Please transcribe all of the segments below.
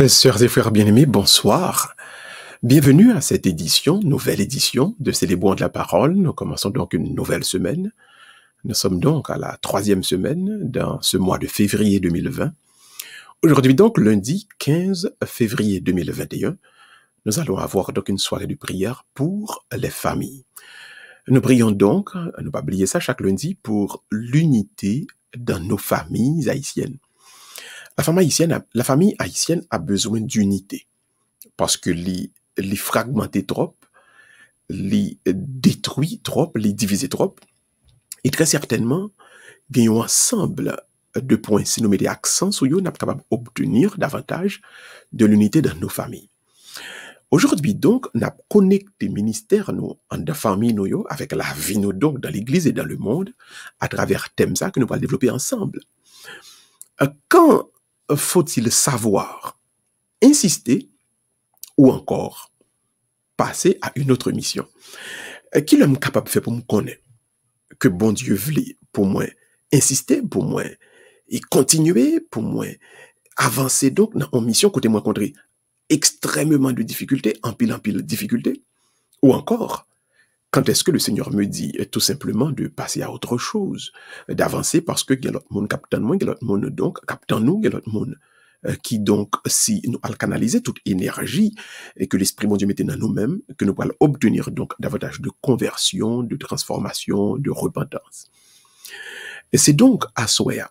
Sœurs et frères bien-aimés, bonsoir. Bienvenue à cette édition, nouvelle édition de Célébrons de la parole. Nous commençons donc une nouvelle semaine. Nous sommes donc à la 3e semaine dans ce mois de février 2020. Aujourd'hui donc, lundi 15 février 2021, nous allons avoir donc une soirée de prière pour les familles. Nous prions donc, ne pas oublier ça chaque lundi, pour l'unité dans nos familles haïtiennes. La famille haïtienne a besoin d'unité parce que les fragmenter trop, les détruire trop, les diviser trop, et très certainement, il y a un ensemble de points. Si nous mettons accent sur eux, nous sommes capables d'obtenir davantage de l'unité dans nos familles. Aujourd'hui, donc, nous avons connecté le ministère, nous, en de famille, nous, avec la vie, nous, donc, dans l'Église et dans le monde, à travers thèmes que nous allons développer ensemble. Quand faut-il savoir insister ou encore passer à une autre mission? Qui l'homme capable de faire pour me connaître que bon Dieu voulait pour moi insister, pour moi et continuer, pour moi avancer donc dans une mission côté moi contre extrêmement de difficultés, en pile difficultés, ou encore quand est-ce que le Seigneur me dit tout simplement de passer à autre chose, d'avancer parce que il y a l'autre monde captant moi, il y a l'autre monde donc captant nous, il y a l'autre monde qui donc, si nous allons canaliser toute énergie et que l'Esprit mon Dieu mettait dans nous-mêmes, que nous allons obtenir donc davantage de conversion, de transformation, de repentance. Et c'est donc à souhait.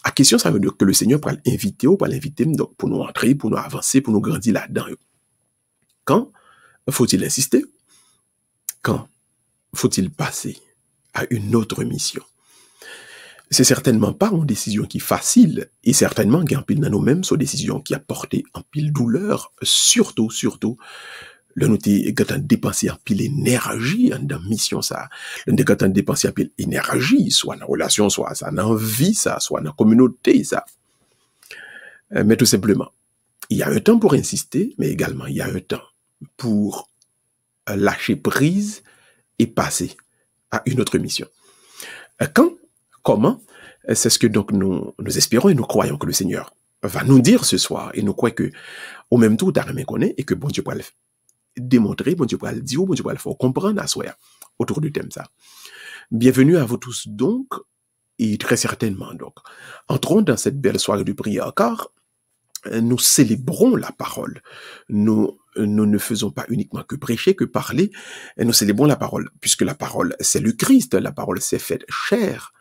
La question, ça veut dire que le Seigneur va l'inviter ou pas l'inviter donc pour nous entrer, pour nous avancer, pour nous grandir là-dedans. Quand faut-il insister? Quand faut-il passer à une autre mission? C'est certainement pas une décision qui est facile, et certainement qu'il y a un pile dans nous-mêmes, sur décision qui a porté un pile douleur, surtout, le nous quand on dépenser un pile énergie dans mission ça, le quand on dépenser un pile énergie, soit dans la relation, soit ça dans la vie, ça, soit dans la communauté, ça. Mais tout simplement, il y a un temps pour insister, mais également il y a un temps pour lâcher prise et passer à une autre mission. Quand? Comment? C'est ce que donc nous espérons et nous croyons que le Seigneur va nous dire ce soir. Et nous croyons que, au même temps, t'as rien connaît et que bon Dieu va le démontrer, bon Dieu va le dire, bon Dieu va le faire comprendre à soi autour du thème ça. Bienvenue à vous tous donc, et très certainement donc, entrons dans cette belle soirée de prière, car nous célébrons la parole. Nous ne faisons pas uniquement que prêcher, que parler, et nous célébrons la parole, puisque la parole, c'est le Christ, la parole s'est faite chair.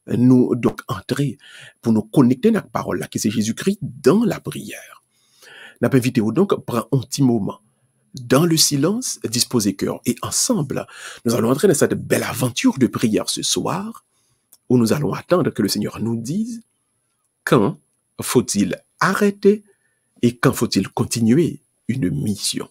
Nous donc entrer pour nous connecter à la parole là qui c'est Jésus-Christ dans la prière. N'a pas invité donc prendre un petit moment dans le silence, disposer cœur et ensemble nous allons entrer dans cette belle aventure de prière ce soir où nous allons attendre que le Seigneur nous dise quand faut-il arrêter et quand faut-il continuer une mission.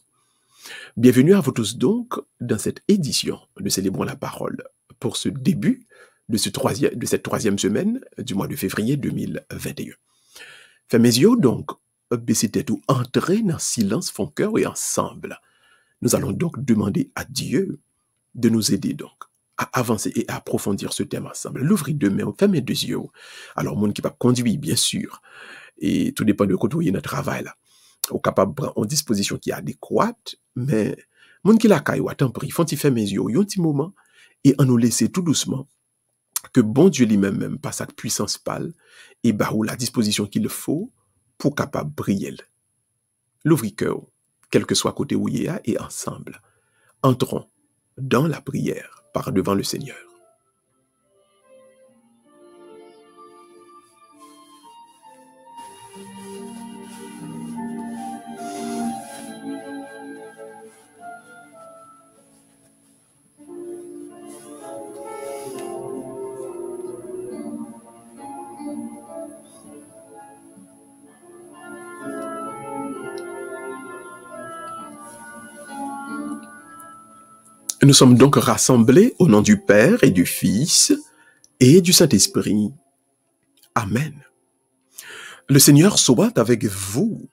Bienvenue à vous tous donc dans cette édition de Célébrons la parole pour ce début de cette 3e semaine du mois de février 2021. Fait mes yeux donc, baisser tête ou entrer dans silence, fond cœur et ensemble. Nous allons donc demander à Dieu de nous aider donc à avancer et à approfondir ce thème ensemble. L'ouvrir de main, fermez deux yeux. Alors, monde qui va conduire, bien sûr, et tout dépend de côté où il y a notre travail là. Au capable de prendre une disposition qui est adéquate, mais monde qui la caille ou attend prie, font-ils faire mes yeux, un petit moment, et en nous laisser tout doucement que bon Dieu lui-même par sa puissance pâle et bah ou la disposition qu'il faut pour capable briller. L'ouvrir cœur, quel que soit côté où il y a, et ensemble, entrons dans la prière par devant le Seigneur. Nous sommes donc rassemblés au nom du Père et du Fils et du Saint-Esprit. Amen. Le Seigneur soit avec vous.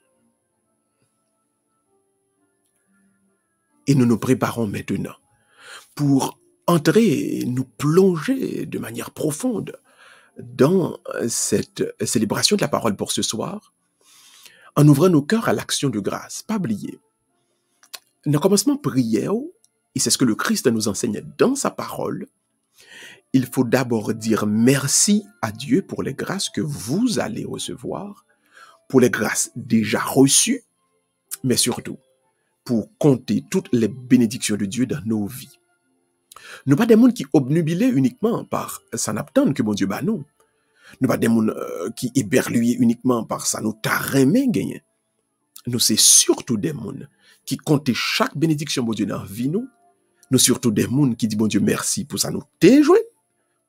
Et nous nous préparons maintenant pour entrer, nous plonger de manière profonde dans cette célébration de la parole pour ce soir, en ouvrant nos cœurs à l'action de grâce. Pas oublier. Dans le commencement prière, et c'est ce que le Christ nous enseigne dans sa parole, il faut d'abord dire merci à Dieu pour les grâces que vous allez recevoir, pour les grâces déjà reçues, mais surtout pour compter toutes les bénédictions de Dieu dans nos vies. Nous pas des mondes qui obnubilés uniquement par s'en attendre que mon Dieu bat nous. Nous pas des mondes qui éberlués uniquement par ça nous tarrémé gagner. Nous c'est surtout des mondes qui comptent chaque bénédiction mon Dieu dans la vie nous. Nous surtout des mondes qui disent bon Dieu merci pour ça nous déjouer,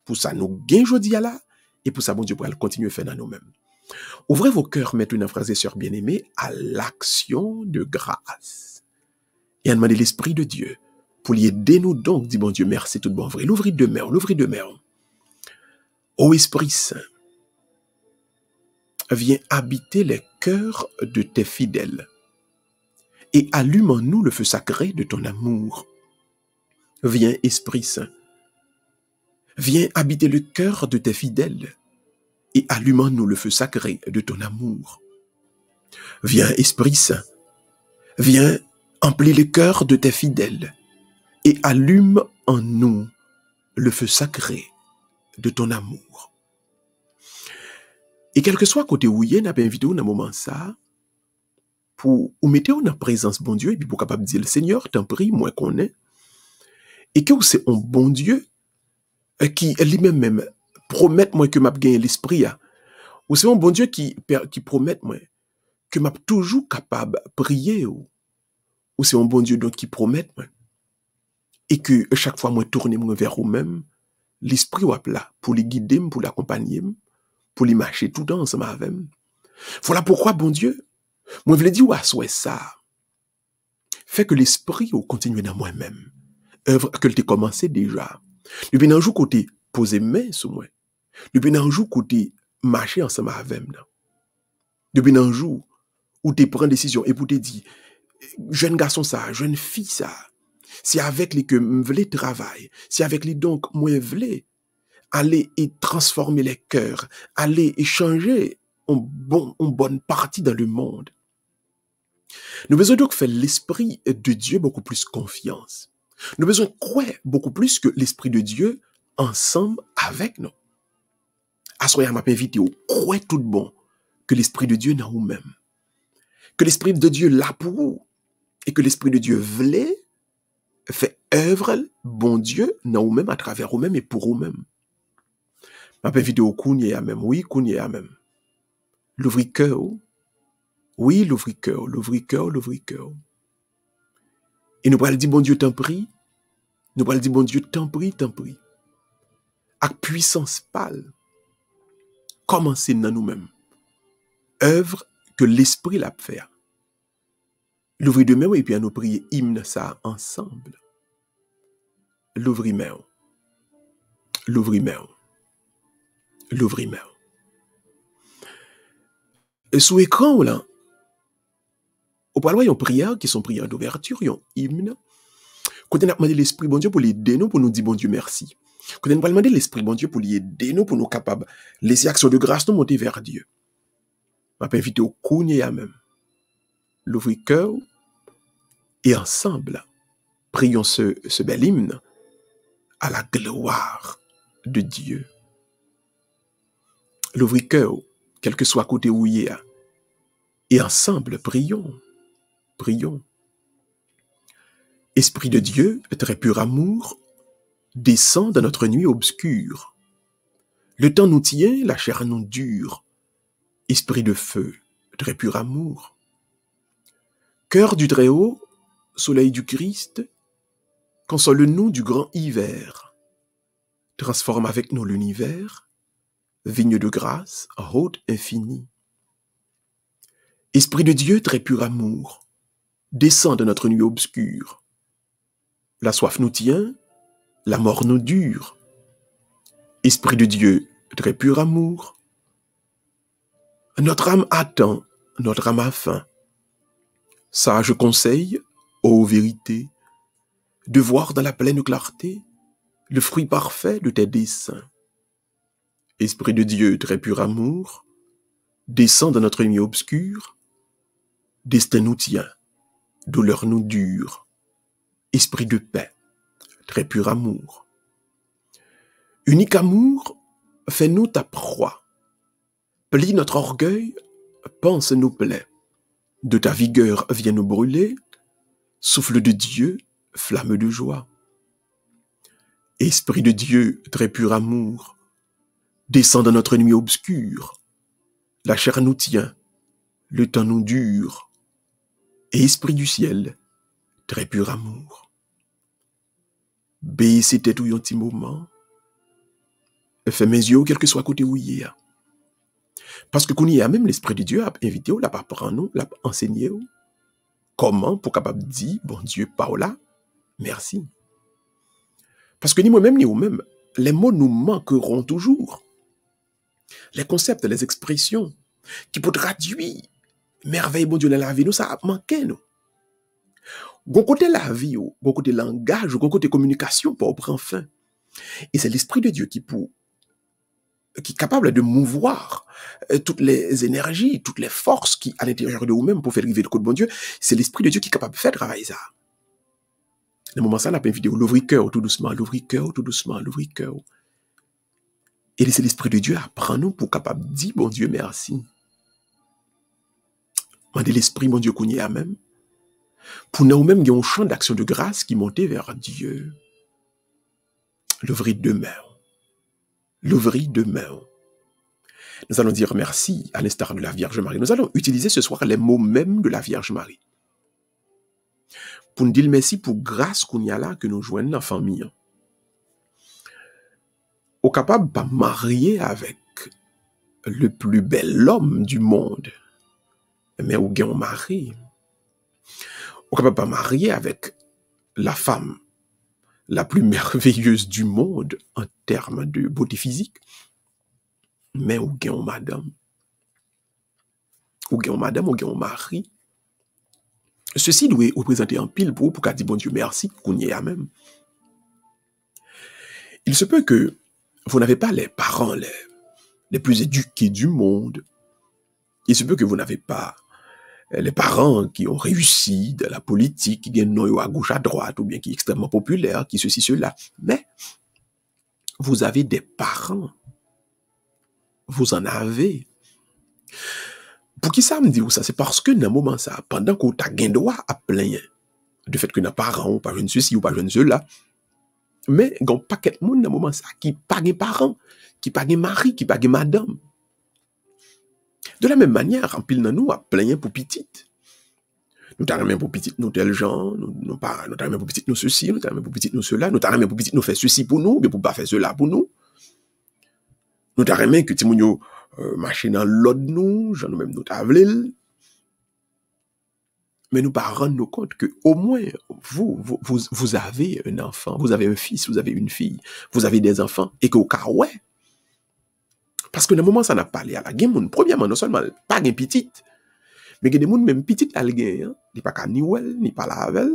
pour ça nous gain jodi à là et pour ça bon Dieu pour continuer à faire dans nous-mêmes. Ouvrez vos cœurs maintenant frères et sœurs bien-aimés à l'action de grâce. Et à demander l'Esprit de Dieu pour lui aider nous donc, dit bon Dieu, merci tout bon vrai. L'ouvrir de mer. Ô Esprit Saint, viens habiter les cœurs de tes fidèles et allume en nous le feu sacré de ton amour. Viens, Esprit Saint, viens habiter le cœur de tes fidèles et allume en nous le feu sacré de ton amour. Viens, Esprit Saint, viens emplis le cœur de tes fidèles et allume en nous le feu sacré de ton amour. Et quel que soit côté où il y a, n'a pas invité dans moment ça, pour ou mettez en présence bon Dieu, et puis pour capable dire, le Seigneur, t'en prie, moi qu'on est, et que c'est un bon Dieu qui lui-même promet moi que m'a gagné l'esprit, ou c'est un bon Dieu qui promet moi que m'a toujours capable de prier, ou c'est un bon Dieu donc qui promet moi, et que chaque fois moi tourner moi vers vous-même, l'esprit est là pour les guider, pour l'accompagner, pour les marcher tout le temps ensemble avec moi. Voilà pourquoi bon Dieu, moi je veux dire ouais ça, fait que l'esprit continue dans moi-même, œuvre que tu as commencé déjà. Depuis un jour côté poser main sur moi, depuis un jour côté marcher ensemble avec moi, depuis un jour où tu prends décision et pour te dire jeune garçon ça, jeune fille ça, c'est avec les que me voulais travailler, c'est avec les donc moi voulais aller et transformer les cœurs, aller et changer une bonne partie dans le monde. Nous besoin donc faire l'esprit de Dieu beaucoup plus confiance. Nous besoin croire beaucoup plus que l'esprit de Dieu ensemble avec nous. À ce moment-là, m'a invité au croire tout bon que l'esprit de Dieu dans vous-même. Que l'esprit de Dieu là pour vous et que l'esprit de Dieu voulait faire œuvre bon Dieu dans vous-même à travers vous-même et pour vous-même. M'a invité au kounye à même, oui, kounye à même. L'ouvrir cœur. Oui, l'ouvrir cœur. Et nous allons dire, bon Dieu, t'en prie. Nous allons dire, bon Dieu, t'en prie. Avec puissance pâle, commencer dans nous-mêmes. Œuvre que l'esprit l'a fait. L'ouvrir de main, et puis à nous prier hymne ça ensemble. L'ouvrir main. Et sous écran, là, au parloir, il y a une prière qui sont prières d'ouverture, il y a un hymne. Quand on a demandé l'Esprit bon Dieu pour l'aider nous, pour nous dire bon Dieu merci. Quand on a demandé l'Esprit bon Dieu pour l'aider nous, pour nous capables, laisser action de grâce nous monter vers Dieu. On m'a invité au kounye à même. L'ouvrir cœur et ensemble, prions ce bel hymne à la gloire de Dieu. L'ouvrir cœur, quel que soit côté où il y a, et ensemble, prions. Esprit de Dieu, très pur amour, descend dans notre nuit obscure. Le temps nous tient, la chair nous dure. Esprit de feu, très pur amour. Cœur du Très-Haut, soleil du Christ, console-nous du grand hiver. Transforme avec nous l'univers, vigne de grâce, haute infinie. Esprit de Dieu, très pur amour, descend de notre nuit obscure. La soif nous tient, la mort nous dure. Esprit de Dieu, très pur amour. Notre âme attend, notre âme a faim. Sage conseil, ô vérité, de voir dans la pleine clarté le fruit parfait de tes desseins. Esprit de Dieu, très pur amour, descend dans notre nuit obscure. Destin nous tient, douleur nous dure, esprit de paix, très pur amour. Unique amour, fais-nous ta proie. Plie notre orgueil, pense nos plaies. De ta vigueur viens nous brûler, souffle de Dieu, flamme de joie. Esprit de Dieu, très pur amour, descend dans notre nuit obscure. La chair nous tient, le temps nous dure. Esprit du ciel, très pur amour. Baissez tête ou un petit moment. Fais mes yeux, quel que soit côté où il y a. Parce que qu'on y a même l'Esprit de Dieu a invité ou l'a pas prendre nous, l'a enseigné ou. Comment pour capable dire, bon Dieu, Paola, merci. Parce que ni moi-même ni vous-même, les mots nous manqueront toujours. Les concepts, les expressions qui pour traduire merveille, bon Dieu, dans la vie, nous, ça a manqué, nous. Gon côté la vie, gon côté langage, gon côté communication pour prendre fin. Et c'est l'Esprit de Dieu qui est capable de mouvoir toutes les énergies, toutes les forces qui à l'intérieur de vous-même pour faire arriver le code bon Dieu. C'est l'Esprit de Dieu qui est capable de faire travailler ça. Le moment ça, on a pas une vidéo, l'ouvrir cœur tout doucement, l'ouvrir cœur tout doucement, l'ouvrir cœur. Et c'est l'Esprit de Dieu apprend nous pour capable dire, bon Dieu, merci. Mandez l'Esprit, mon Dieu, qu'on y a même. Pour nous-mêmes, il y a un champ d'action de grâce qui montait vers Dieu. L'ouvrir demain. L'ouvrir demain. Nous allons dire merci à l'instar de la Vierge Marie. Nous allons utiliser ce soir les mots mêmes de la Vierge Marie. Pour nous dire merci pour grâce qu'on y a là, que nous joignons dans la famille. Au capable de pas marier avec le plus bel homme du monde, mais au gain mari. Au capable de pas marier avec la femme la plus merveilleuse du monde en termes de beauté physique, mais au gain madame. Au gain madame, au gain mari. Ceci doit représenter un pile pour qu'à dire bon Dieu merci qu'on y est à même. Il se peut que vous n'avez pas les parents les plus éduqués du monde. Il se peut que vous n'avez pas les parents qui ont réussi dans la politique, qui gagnent noyau à gauche, à droite, ou bien qui sont extrêmement populaires, qui ceci, cela. Mais vous avez des parents. Vous en avez. Pour qui ça me dit ou ça? C'est parce que dans un moment ça, pendant qu'on t'a gagné droit à plein de fait que nos parents ou pas jeune ceci ou pas jeune cela, mais il y a un paquet de monde dans un moment ça qui pas de parents, qui pas de mari, qui pas de madame. De la même manière, en pile dans nous, à plein pour petite. Nous t'en même pour petite nous tel genre, nous pas, nous t'en même pour petite nous ceci, nous t'en même pour petite nous cela, nous t'en même pour petite nous faire ceci pour nous, mais pour pas faire cela pour nous. Nous t'en même que Timounio marcher dans l'autre nous, j'en nous même nous t'avlil. Mais nous pas rendre nous compte que au moins vous avez un enfant, vous avez un fils, vous avez une fille, vous avez des enfants et qu'au cas ouais. Parce que dans le moment ça n'a pas allé à la game, premièrement non seulement pas une petite, mais il y a des gens même petite à la game, ni pas qu'à ni well, ni pas la avec.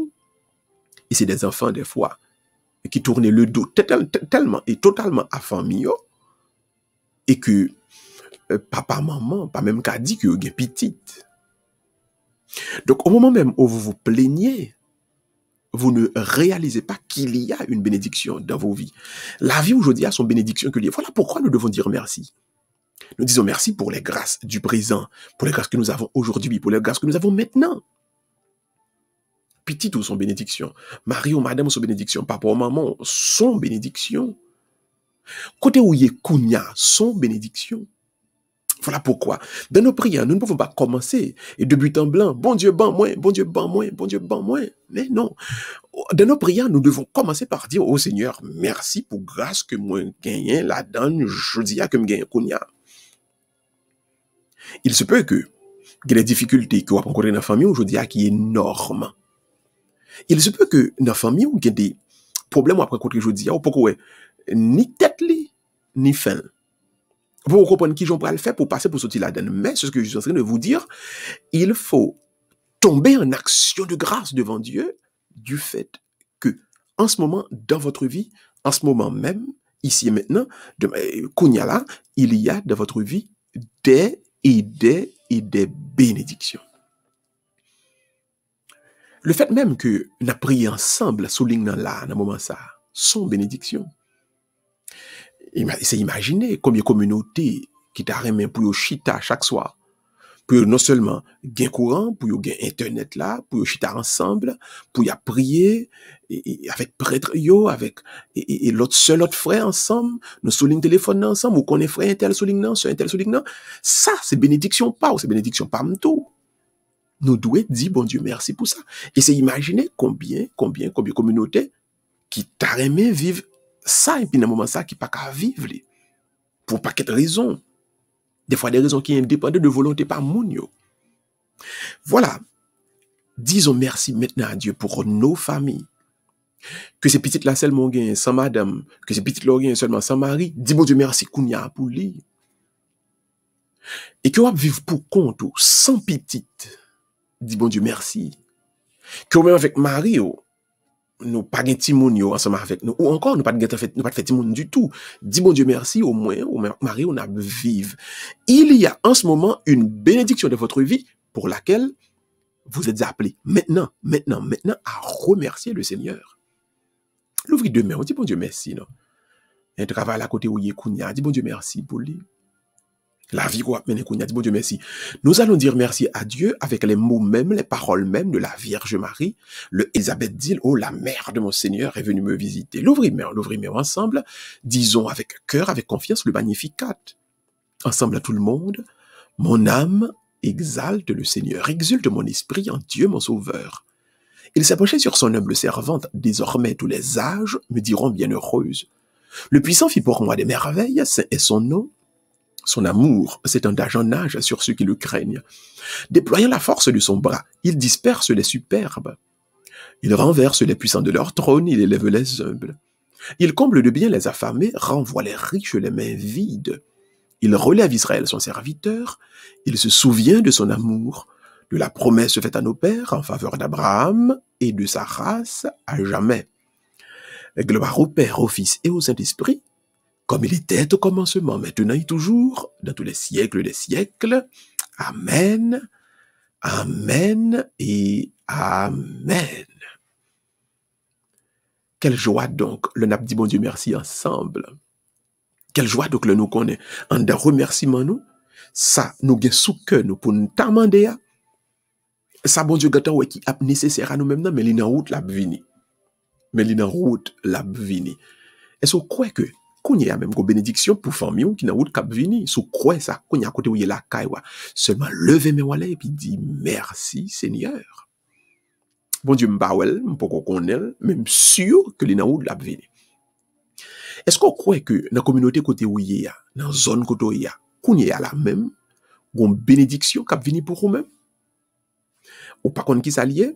Et c'est des enfants des fois qui tournent le dos tellement et totalement à famille et que papa maman pas même qu'à dit que vous avez petite. Donc au moment même où vous vous plaignez, vous ne réalisez pas qu'il y a une bénédiction dans vos vies. La vie aujourd'hui a son bénédiction que liée. Voilà pourquoi nous devons dire merci. Nous disons merci pour les grâces du présent, pour les grâces que nous avons aujourd'hui, pour les grâces que nous avons maintenant. Petit ou son bénédiction, Marie ou madame ou son bénédiction, papa ou maman, son bénédiction. Côté où il y a Kounia, son bénédiction. Voilà pourquoi, dans nos prières, nous ne pouvons pas commencer et de but en blanc, bon Dieu, ban moi, bon Dieu, ban moi, bon Dieu, ban moi. Mais non, dans nos prières, nous devons commencer par dire au Seigneur, merci pour grâce que moi gagne la donne, je dis à que me gagne Kounia. Il se peut que les difficultés que vous rencontrez dans la famille aujourd'hui qui est énorme. Il se peut que dans la famille où il y a des problèmes après rencontrer aujourd'hui, ou pourquoi ni tête ni fin. Vous comprenez qui j'en pourrais le faire pour passer pour sortir là-dedans. Mais ce que je suis en train de vous dire, il faut tomber en action de grâce devant Dieu du fait que en ce moment dans votre vie, en ce moment même, ici et maintenant, Kounyala, il y a dans votre vie des bénédictions. Le fait même que nous prié ensemble, souligne là, dans le moment ça, son bénédiction. C'est imaginer combien de communautés qui t'a remis pour yo chita chaque soir. Pour non seulement gain courant, pour yo gain internet là, pour yo chita ensemble, pour y prier, et avec prêtre yo, avec, et l'autre seul autre frère ensemble, nous souligne téléphone ensemble, ou qu'on est frère un tel souligne non, un tel souligne non. Ça, c'est bénédiction pas, ou c'est bénédiction pas tout. Nous devons dire, bon Dieu, merci pour ça. Et c'est imaginer combien de communautés qui t'a remis vivre ça, et puis dans le moment ça, qui pas qu'à vivre, pour pas de raisons. Des fois, des raisons qui sont indépendantes de volonté par moun yo. Voilà. Disons merci maintenant à Dieu pour nos familles. Que ces petites là seulement gagnent sans madame, que ces petites là gagnent seulement sans mari. Dis bon Dieu merci kounya pour lui. Et que on vivre pour compte sans petite. Dis bon Dieu merci. Que même avec mari, nous pas de timoun ensemble avec nous, ou encore nous pas de fait timoun du tout. Dis bon Dieu merci, au moins, mari, on a vivre. Il y a en ce moment une bénédiction de votre vie pour laquelle vous êtes appelés maintenant à remercier le Seigneur. L'ouvrir demain, on dit bon Dieu merci, non? Un travail à côté où il y a, dit bon Dieu merci pour lui. La vie qu'on a menée, dit bon Dieu merci. Nous allons dire merci à Dieu avec les mots mêmes, les paroles mêmes de la Vierge Marie. Le Élisabeth dit, oh, la mère de mon Seigneur est venue me visiter. L'ouvrir-mère ensemble. Disons avec cœur, avec confiance, le Magnificat. Ensemble à tout le monde. Mon âme exalte le Seigneur, exulte mon esprit en Dieu mon Sauveur. Il s'approchait sur son humble servante. Désormais, tous les âges me diront bienheureuse. Le puissant fit pour moi des merveilles, saint est son nom. Son amour s'étendage en âge sur ceux qui le craignent. Déployant la force de son bras, il disperse les superbes. Il renverse les puissants de leur trône, il élève les humbles. Il comble de bien les affamés, renvoie les riches les mains vides. Il relève Israël son serviteur, il se souvient de son amour, de la promesse faite à nos pères en faveur d'Abraham et de sa race à jamais. Gloire au Père, au Fils et au Saint-Esprit, comme il était au commencement, maintenant et toujours, dans tous les siècles des siècles. Amen, amen et amen. Quelle joie donc, le nap dit bon Dieu merci ensemble. Quelle joie donc le nous connaît. En de remerciement nous, ça nous gagne sous cœur nous pour nous demander. Ça bon Dieu gâteau qui est nécessaire à nous-mêmes, mais il est en route la vini. Mais il est en route la vini. Est-ce que vous croyez que qu'on y a même une bénédiction pour famille qui n'a route cap vini, sous quoi ça qu'on y a côté où il est la caille seulement lever mes wallet et puis dire merci Seigneur. Bon Dieu m'bawel, m'poko connaît même sûr que les na route la vini. Est-ce qu'on croit que dans la communauté côté où il y a, dans la zone côté où il y a, qu'on y a la même une bénédiction cap vini pour vous-même? Ou pas qu'on qui s'allie?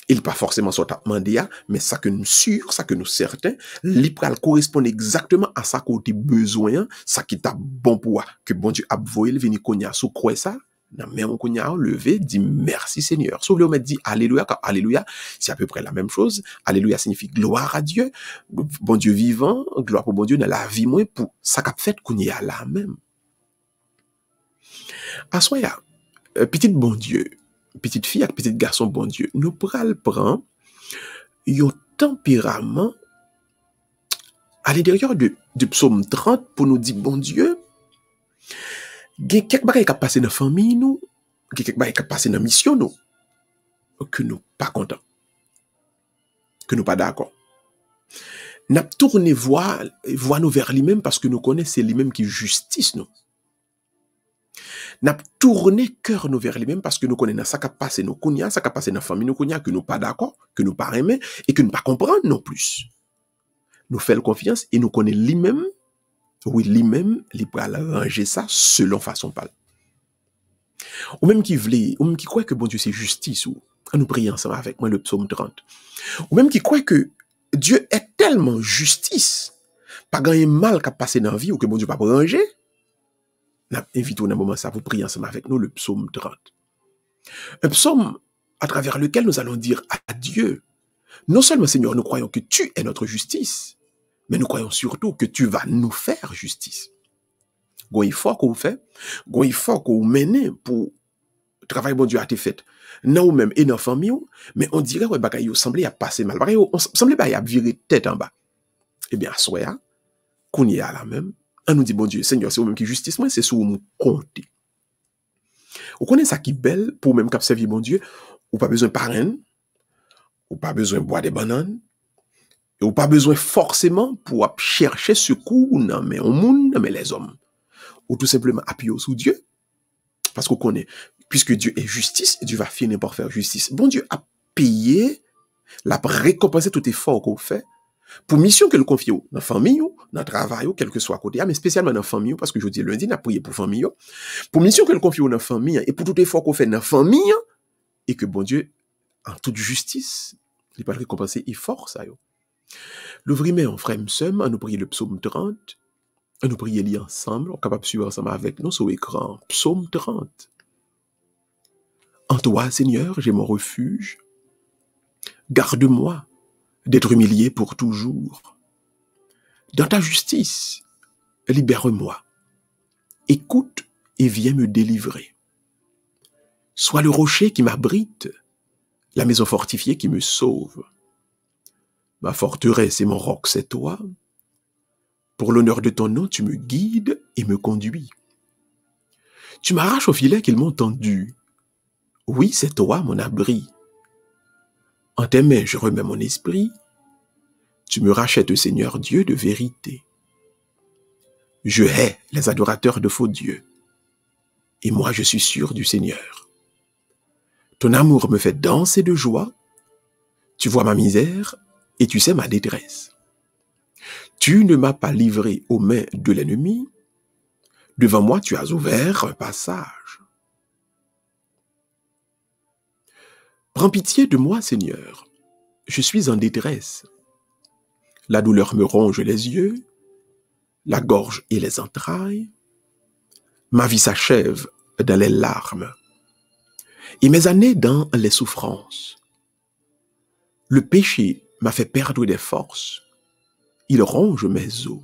Il pas forcément soit demandé, mais ça que nous sûrs, ça que nous certains, l'ipral correspond exactement à ça qu'on a besoin, ça qui t'a bon pour que bon Dieu a voyé le venir konya sous quoi ça, nan mais on konya levé, dit merci Seigneur. Sauf le dit alléluia, car alléluia, c'est à peu près la même chose. Alléluia signifie gloire à Dieu, bon Dieu vivant, gloire pour bon Dieu dans la vie moins pour ça qu'a fait konya là même. Assoya, petite bon Dieu, petite fille avec petit garçon bon Dieu, nous pral prend un tempérament à l'intérieur du psaume 30 pour nous dire bon Dieu, il y a quelques bagages qui passent dans la famille nous, il y a quelques bagages qui passent dans la mission nous, que nous pas contents, que nous pas d'accord. N'a tourné voix nous vers lui-même parce que nous connaissons lui-même qui justice nous. N'a tourné cœur nous vers lui-même parce que nous connaissons ça qui passe nous kounya, ça qui passe dans la famille nous kounya, que nous pas d'accord, que nous pas aimer et que nous pas comprendre non plus. Nous faisons confiance et nous connaissons lui-même, oui lui-même, il peut arranger ça selon façon parle. Ou même qui voulait, ou même qui croit que bon Dieu c'est justice, ou nous prions ensemble avec moi le psaume 30. Ou même qui croit que Dieu est tellement justice, pas grand mal qui a passé dans la vie ou que bon Dieu pas ranger. Nous invitons dans un moment ça pour prier ensemble avec nous le psaume 30. Un psaume à travers lequel nous allons dire à Dieu, non seulement Seigneur, nous croyons que tu es notre justice, mais nous croyons surtout que tu vas nous faire justice. Gon il faut qu'on fait, gon il faut qu'on mène pour travail bon Dieu a été fait. Non ou même et dans la famille, mais on dirait que bagay yo semblait à passer mal. Bagay yo, on semblait pas y a virer tête en bas. Eh bien, à soya, qu'on y a là même, on nous dit, bon Dieu, Seigneur, c'est vous-même qui justice, moi, c'est sur nous compter. Vous connaissez ça qui est belle pour même cap servir bon Dieu, ou pas besoin de parrain, ou pas besoin de boire des bananes, ou pas besoin forcément pour chercher secours, non, mais au monde, non, mais les hommes. Ou tout simplement appuyer sur Dieu, parce qu'on connaît, puisque Dieu est justice, Dieu va finir par faire justice. Bon Dieu a payé, l'a récompensé tout effort qu'on fait, pour mission que le confie dans la famille, dans le travail, quel que soit à côté, mais spécialement dans la famille, parce que je dis lundi, on a prié pour la famille, pour mission que le confie dans la famille, et pour tout effort qu'on fait dans la famille, et que bon Dieu, en toute justice, il va récompenser effort, ça. L'ouvrier, on frère, on nous prier le psaume 30, on nous prier lire ensemble, on est capable de suivre ensemble avec nous sur l'écran. Psaume 30. En toi, Seigneur, j'ai mon refuge. Garde-moi d'être humilié pour toujours. Dans ta justice, libère-moi. Écoute et viens me délivrer. Sois le rocher qui m'abrite, la maison fortifiée qui me sauve. Ma forteresse et mon roc, c'est toi. Pour l'honneur de ton nom, tu me guides et me conduis. Tu m'arraches au filet qu'ils m'ont tendu. Oui, c'est toi, mon abri. En tes mains, je remets mon esprit. Tu me rachètes, Seigneur Dieu, de vérité. Je hais les adorateurs de faux dieux. Et moi, je suis sûr du Seigneur. Ton amour me fait danser de joie. Tu vois ma misère et tu sais ma détresse. Tu ne m'as pas livré aux mains de l'ennemi. Devant moi, tu as ouvert un passage. Prends pitié de moi, Seigneur. Je suis en détresse. La douleur me ronge les yeux, la gorge et les entrailles. Ma vie s'achève dans les larmes et mes années dans les souffrances. Le péché m'a fait perdre des forces. Il ronge mes os.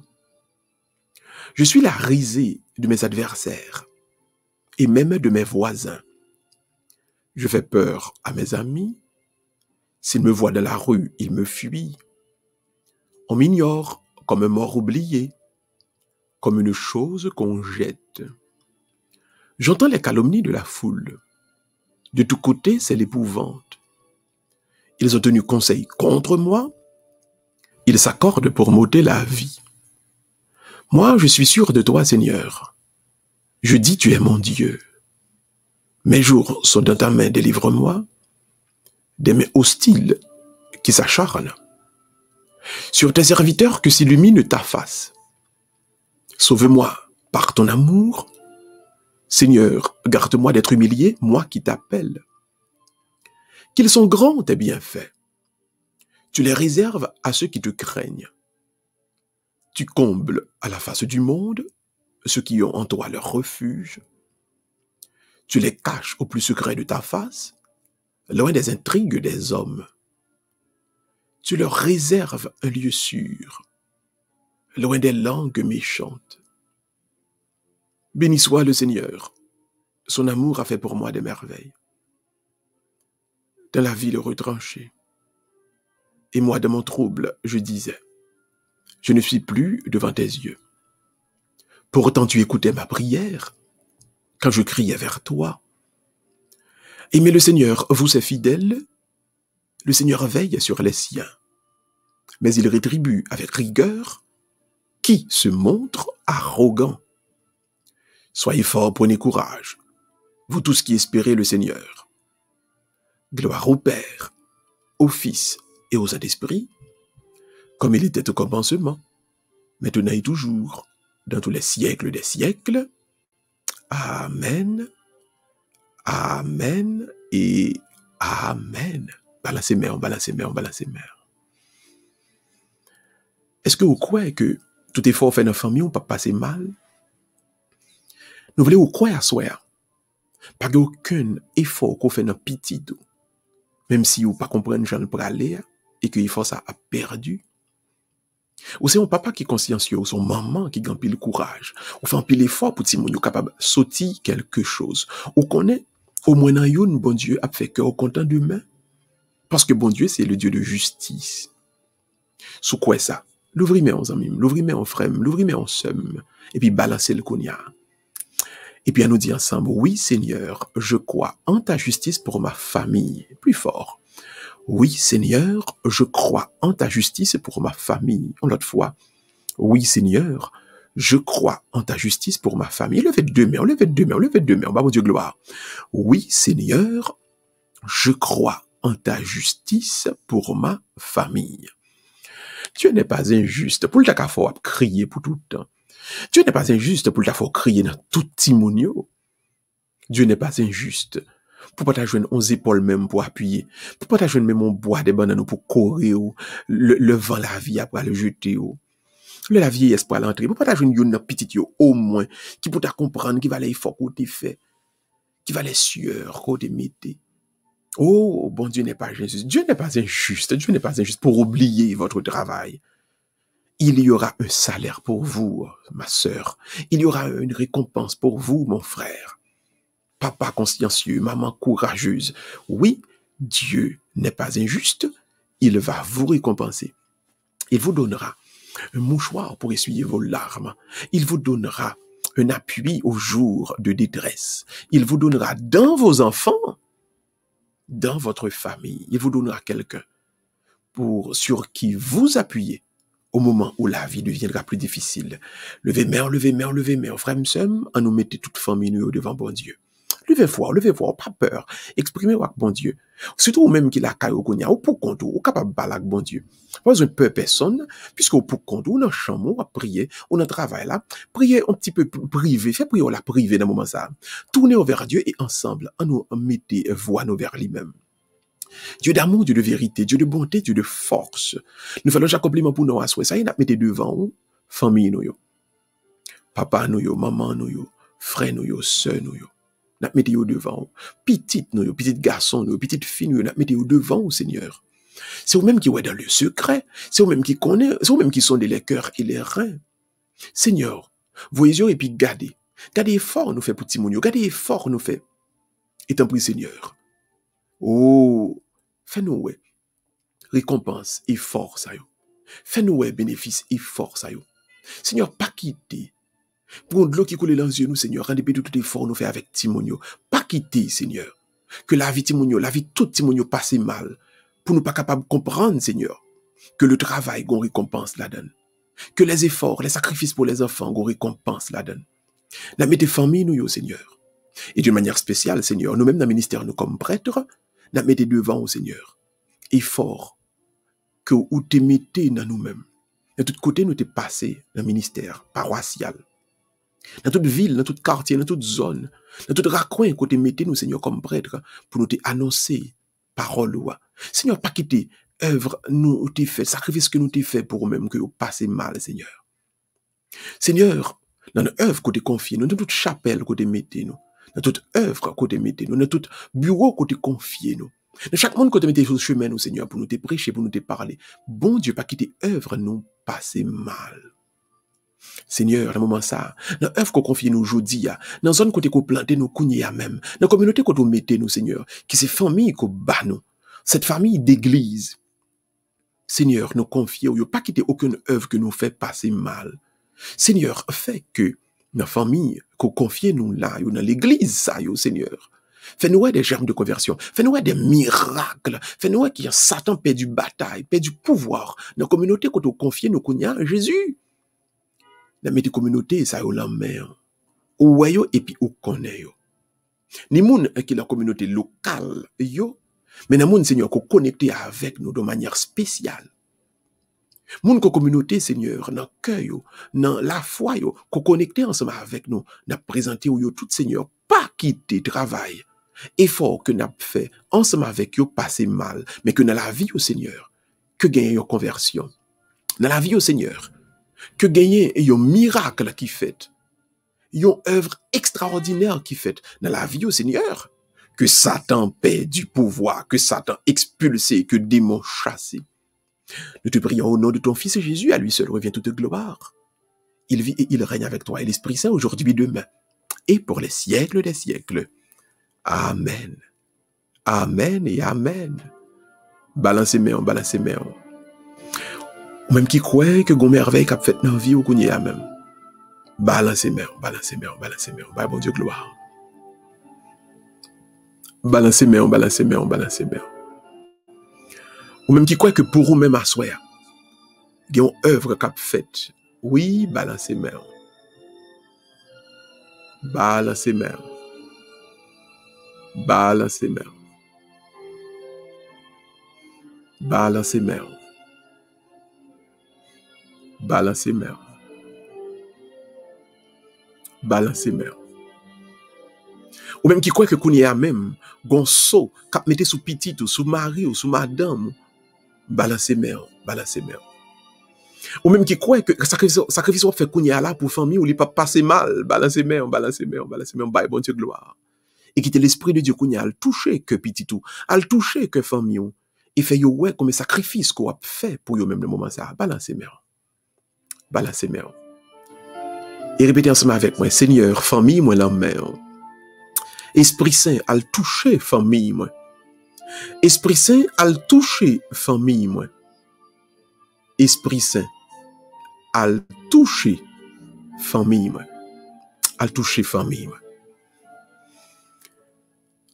Je suis la risée de mes adversaires et même de mes voisins. Je fais peur à mes amis. S'ils me voient dans la rue, ils me fuient. On m'ignore comme un mort oublié, comme une chose qu'on jette. J'entends les calomnies de la foule. De tous côtés, c'est l'épouvante. Ils ont tenu conseil contre moi. Ils s'accordent pour m'ôter la vie. Moi, je suis sûr de toi, Seigneur. Je dis, tu es mon Dieu. Mes jours sont dans ta main, délivre-moi des mains hostiles qui s'acharnent. Sur tes serviteurs que s'illumine ta face. Sauve-moi par ton amour. Seigneur, garde-moi d'être humilié, moi qui t'appelle. Qu'ils sont grands tes bienfaits. Tu les réserves à ceux qui te craignent. Tu combles à la face du monde ceux qui ont en toi leur refuge. Tu les caches au plus secret de ta face, loin des intrigues des hommes. Tu leur réserves un lieu sûr, loin des langues méchantes. Béni soit le Seigneur, son amour a fait pour moi des merveilles. Dans la ville retranchée, et moi dans mon trouble, je disais, je ne suis plus devant tes yeux. Pourtant tu écoutais ma prière, quand je criais vers toi. Aimez le Seigneur, vous êtes fidèles, le Seigneur veille sur les siens, mais il rétribue avec rigueur qui se montre arrogant. Soyez forts, prenez courage, vous tous qui espérez le Seigneur. Gloire au Père, au Fils et au Saint-Esprit, comme il était au commencement, maintenant et toujours, dans tous les siècles des siècles. Amen, Amen et Amen. Balancez main, balancez main, balancez main. Est-ce que vous croyez que tout effort fait dans la famille, on peut passer mal? Nous voulons croire à soi. Pas aucun effort qu'on fait dans petit, même si vous ne comprenez pas pour aller et que l'effort ça a perdu. Ou c'est un papa qui est consciencieux, ou son maman qui gagne le courage, ou fait un pile effort pour que vous capable de sauter quelque chose. Ou connaît Au moins dans yon, bon Dieu a fait cœur content demain. Parce que bon Dieu, c'est le Dieu de justice. Sous quoi ça? L'ouvrir en amis, l'ouvrir en frère, l'ouvrir en somme, et puis balancer le cognac. Et puis à nous dire ensemble, oui Seigneur, je crois en ta justice pour ma famille. Plus fort. Oui Seigneur, je crois en ta justice pour ma famille. L'autre fois. Oui Seigneur, je crois en ta justice pour ma famille. Levez deux mains, levez deux mains, levez deux mains. Bah, mon Dieu, gloire. Oui Seigneur, je crois en ta justice pour ma famille. Dieu n'est pas injuste pour le temps qu'il crier pour tout le temps. Dieu n'est pas injuste pour le temps qu'il crier dans tout timonio. Dieu n'est pas injuste pour pas t'ajouter 11 épaules même pour appuyer. Pour pas t'ajouter même un bois des bananes pour courir ou le vent la vie après le jeter ou la vieillesse pour l'entrer. Pour pas t'ajouter une petite yo au moins qui pour ta comprendre qui va les efforts qu'on t'a fait, qui va les sueurs qu'on t'a mis. Oh, bon Dieu n'est pas injuste. Dieu n'est pas injuste. Dieu n'est pas injuste pour oublier votre travail. Il y aura un salaire pour vous, ma sœur. Il y aura une récompense pour vous, mon frère. Papa consciencieux, maman courageuse. Oui, Dieu n'est pas injuste. Il va vous récompenser. Il vous donnera un mouchoir pour essuyer vos larmes. Il vous donnera un appui au jour de détresse. Il vous donnera dans vos enfants, dans votre famille, il vous donnera quelqu'un sur qui vous appuyez au moment où la vie deviendra plus difficile. Levez main, levez main, levez main. Frère, m'sem, à nous mettre toute famille nous devant bon Dieu. Levez foi, pas peur. Exprimez-vous avec bon Dieu. Surtout même qui la caille au konya, ou pour compte, ou capable de avec bon Dieu. Pas besoin de peur personne, puisque ou pour compte, ou dans le chambre, ou à prier, ou dans le travail là, priez un petit peu privé, faites prier la privé dans le moment ça. Tournez vers Dieu et ensemble, à nous mettez voix nous vers lui-même. Dieu d'amour, Dieu de vérité, Dieu de bonté, Dieu de force. Nous faisons chaque compliment pour nous assurer. Ça y est, nous mettez devant nous, famille nous yo. Papa nous yo, maman nous yo, frère nous yo, sœur nous yo. Nous mettez devant nous. Petite nous yo, petite garçon nous yo, petite fille nous yo, nous mettez devant nous, Seigneur. C'est vous-même qui est dans le secret. C'est vous-même qui connaît, c'est vous-même qui sondez les cœurs et les reins. Seigneur, voyez et puis gardez. Gardez fort nous fait pour Timonio, gardez fort nous fait. Et tant pis, Seigneur. Oh, fais-nous ouais, récompense et force à yo. Fais-nous ouais, bénéfice et force à yo. Seigneur, pas quitter. Pour de l'eau qui coule dans les yeux, nous, Seigneur, rendez tout effort nous fait avec Timonio. Pas quitter, Seigneur. Que la vie Timonio, la vie toute Timonio passe mal. Pour nous pas capable de comprendre, Seigneur, que le travail qu'on récompense la donne. Que les efforts, les sacrifices pour les enfants qu'on récompense la donne. La mettez famille nous, yo, Seigneur. Et d'une manière spéciale, Seigneur, nous-mêmes dans le ministère, nous comme prêtres, nous mettez devant au Seigneur. Effort que vous te mettez dans nous-mêmes. De tout côté, nous te passé dans le ministère paroissial. Dans toute ville, dans tout quartier, dans toute zone, dans tout raccoin que vous te mettez nous, Seigneur, comme prêtres, pour nous te annoncer parole. Seigneur, pas quitter œuvre nous te fait, sacrifice que nous te fait pour nous-mêmes, que vous passez mal, Seigneur. Seigneur, dans notre œuvre que vous te confiez, dans toute chapelle que vous te mettez nous, dans toute œuvre que vous te mettez nous, dans tout bureau que vous te confiez nous, dans chaque monde que vous te mettez sur le chemin nous, Seigneur, pour nous te prêcher, pour nous te parler. Bon Dieu, pas quitter œuvre nous passer mal. Seigneur, dans le moment ça, dans l'œuvre qu'on confie nous aujourd'hui, dans la zone côté qu'on plante nous, qu'on même, dans la communauté qu'on mettez nous, Seigneur, qui c'est famille qu'on bat nous, cette famille d'église. Seigneur, nous confions, pas quitter aucune œuvre que nous fait passer mal. Seigneur, fait que dans la famille qu'on confie nous là, dans l'église, ça, Seigneur, fais-nous des germes de conversion, fais-nous des miracles, fais-nous que Satan perd du bataille, perd du pouvoir dans la communauté qu'on confie nous, qu'on y a Jésus. Dans la communauté, ça y est la mer. Ou voyez et puis ou connaît yo. Ni moun qui la communauté locale yo, mais dans moun Seigneur qu'on connecté avec nous de manière spéciale. Moun ko communauté Seigneur dans cœur yo, dans la foi yo, qu'on connecté ensemble avec nous, n'a présenté yo tout Seigneur, pas quitter travail. Effort que n'a fait ensemble avec yo passer mal, mais que dans la vie au Seigneur, que gagne yo conversion. Dans la vie au Seigneur, que gagner un miracle qui fait, une œuvre extraordinaire qui fait dans la vie au Seigneur, que Satan perd du pouvoir, que Satan expulsé, que démon chassé. Nous te prions au nom de ton Fils Jésus, à lui seul revient toute gloire. Il vit et il règne avec toi et l'Esprit Saint aujourd'hui, demain, et pour les siècles des siècles. Amen. Amen et amen. Balancez main, balancez main. Ou même qui croit que gon merveille qu'a fait dans vie ou qu'on y a même. Balancez main, balancez main, balancez main. Bah bon Dieu gloire. Balancez main, balancez main, balancez main. Ou même qui croit que pour vous même à soi, il y a une œuvre qu'a faite. Oui, balancez main. Balancez main. Balancez main. Balancez main. Balancez main. Balancez main. Ou même qui croit que qu'on y a même, gonso, cap mettez sous petit ou sous mari ou sous madame, balancez main, balancez main. Ou même qui croit que sacrifice fait qu'on y a là pour famille ou il pas passer mal, balancez main, balancez main, balancez main, bye bon Dieu gloire. Et quitter l'esprit de Dieu qu'on y a le toucher que petit tout, à le toucher que famille ou, et fait yo ouais comme un sacrifice qu'on a fait pour yo même le moment ça, balancez main. Balancez main. Et répétez ensemble avec moi, Seigneur, famille moi la main. Esprit Saint, à le toucher famille moi. Esprit Saint, à le toucher famille moi. Esprit Saint, à le toucher famille moi. À le toucher famille moi.